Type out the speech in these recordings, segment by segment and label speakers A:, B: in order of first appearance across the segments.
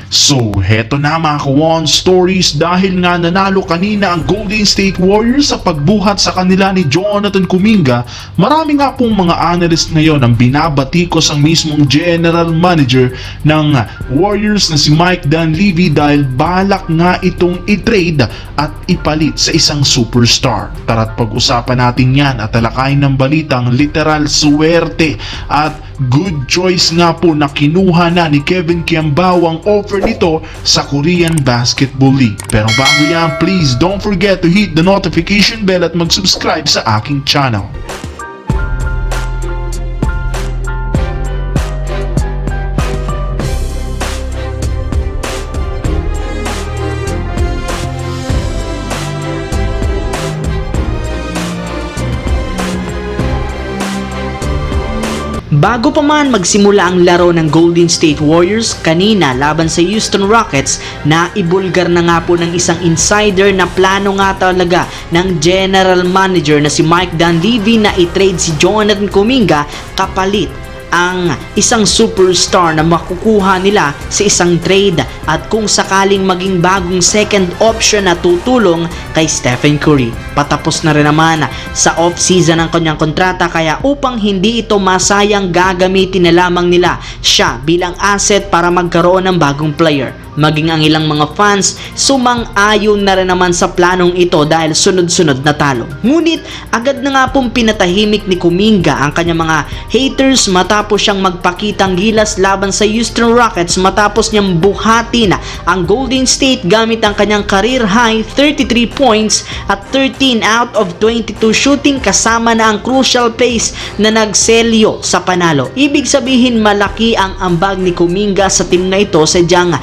A: So, heto na mga ka-One Stories dahil nga nanalo kanina ang Golden State Warriors sa pagbuhat sa kanila ni Jonathan Kuminga. Marami nga pong mga analyst ngayon ang binabatikos ang mismong general manager ng Warriors na si Mike Dunleavy dahil balak nga itong i-trade at ipalit sa isang superstar. Tara't pag-usapan natin yan at talakayin ng balitang literal swerte at good choice nga po na kinuha na ni Kevin Kiambao ang offer nito sa Korean Basketball League. Pero bago yan, please don't forget to hit the notification bell at mag-subscribe sa aking channel.
B: Bago pa man magsimula ang laro ng Golden State Warriors kanina laban sa Houston Rockets, naibulgar na nga po ng isang insider na plano nga talaga ng general manager na si Mike Dunleavy na i-trade si Jonathan Kuminga kapalit ang isang superstar na makukuha nila sa isang trade at kung sakaling maging bagong second option na tutulong kay Stephen Curry. Patapos na rin naman sa off-season ang kanyang kontrata kaya upang hindi ito masayang gagamitin na lamang nila siya bilang asset para magkaroon ng bagong player. Maging ang ilang mga fans sumang-ayon na rin naman sa planong ito dahil sunod-sunod na talo. Ngunit agad na nga pong pinatahimik ni Kuminga ang kanyang mga haters matapos siyang magpakitang gilas laban sa Houston Rockets matapos niyang buhatin ang Golden State gamit ang kanyang career high 33 points at 13 out of 22 shooting kasama na ang crucial plays na nagselyo sa panalo. Ibig sabihin malaki ang ambag ni Kuminga sa team na ito sadyang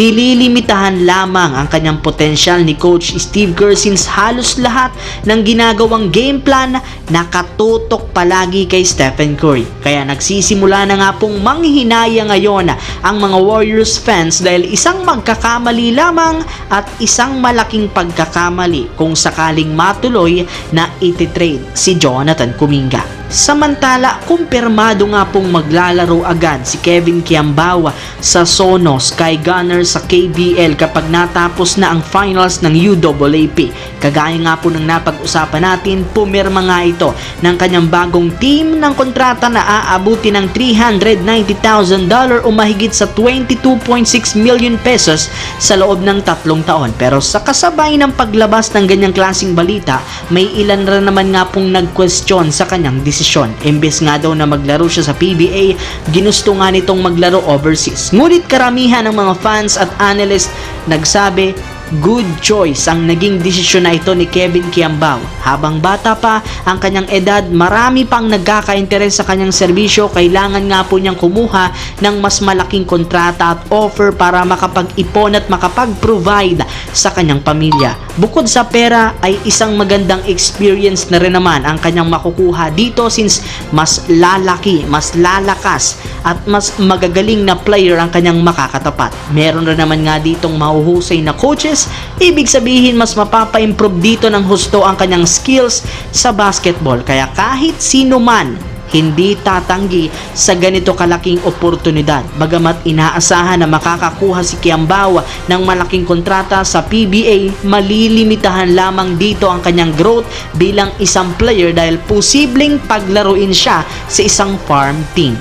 B: nililimitahan lamang ang kanyang potensyal ni Coach Steve Kerr since halos lahat ng ginagawang game plan nakatutok palagi kay Stephen Curry. Kaya nagsisimula na nga pong manghihinaya ngayon ang mga Warriors fans dahil isang magkakamali lamang at isang malaking pagkakamali kung sakaling matuloy na ititrade si Jonathan Kuminga. Samantala, kumpirmado nga pong maglalaro agad si Kevin Kiambao sa Sono Sky Gunners sa KBL kapag natapos na ang finals ng UAAP. Kagaya nga po ng napag-usapan natin, pumirma nga ito ng kanyang bagong team ng kontrata na aabuti ng $390,000 o mahigit sa 22.6 million pesos sa loob ng 3 taon. Pero sa kasabay ng paglabas ng ganyang klaseng balita, may ilan rin naman nga pong nag-question sa kanyang desisyon. Imbes nga daw na maglaro siya sa PBA, ginusto nga nitong maglaro overseas. Ngunit karamihan ng mga fans at analyst nagsabi, good choice ang naging desisyon na ito ni Kevin Kiambao. Habang bata pa ang kanyang edad, marami pang nagkaka-interes sa kanyang serbisyo. Kailangan nga po niyang kumuha ng mas malaking kontrata at offer para makapag-ipon at makapag-provide sa kanyang pamilya. Bukod sa pera ay isang magandang experience na rin naman ang kanyang makukuha dito since mas lalaki, mas lalakas at mas magagaling na player ang kanyang makakatapat. Meron rin naman nga ditong mahuhusay na coaches. Ibig sabihin mas mapapa-improve dito ng husto ang kanyang skills sa basketball. Kaya kahit sino man hindi tatanggi sa ganito kalaking oportunidad. Bagamat inaasahan na makakakuha si Kiambao ng malaking kontrata sa PBA, malilimitahan lamang dito ang kanyang growth bilang isang player dahil posibleng paglaruin siya sa isang farm team.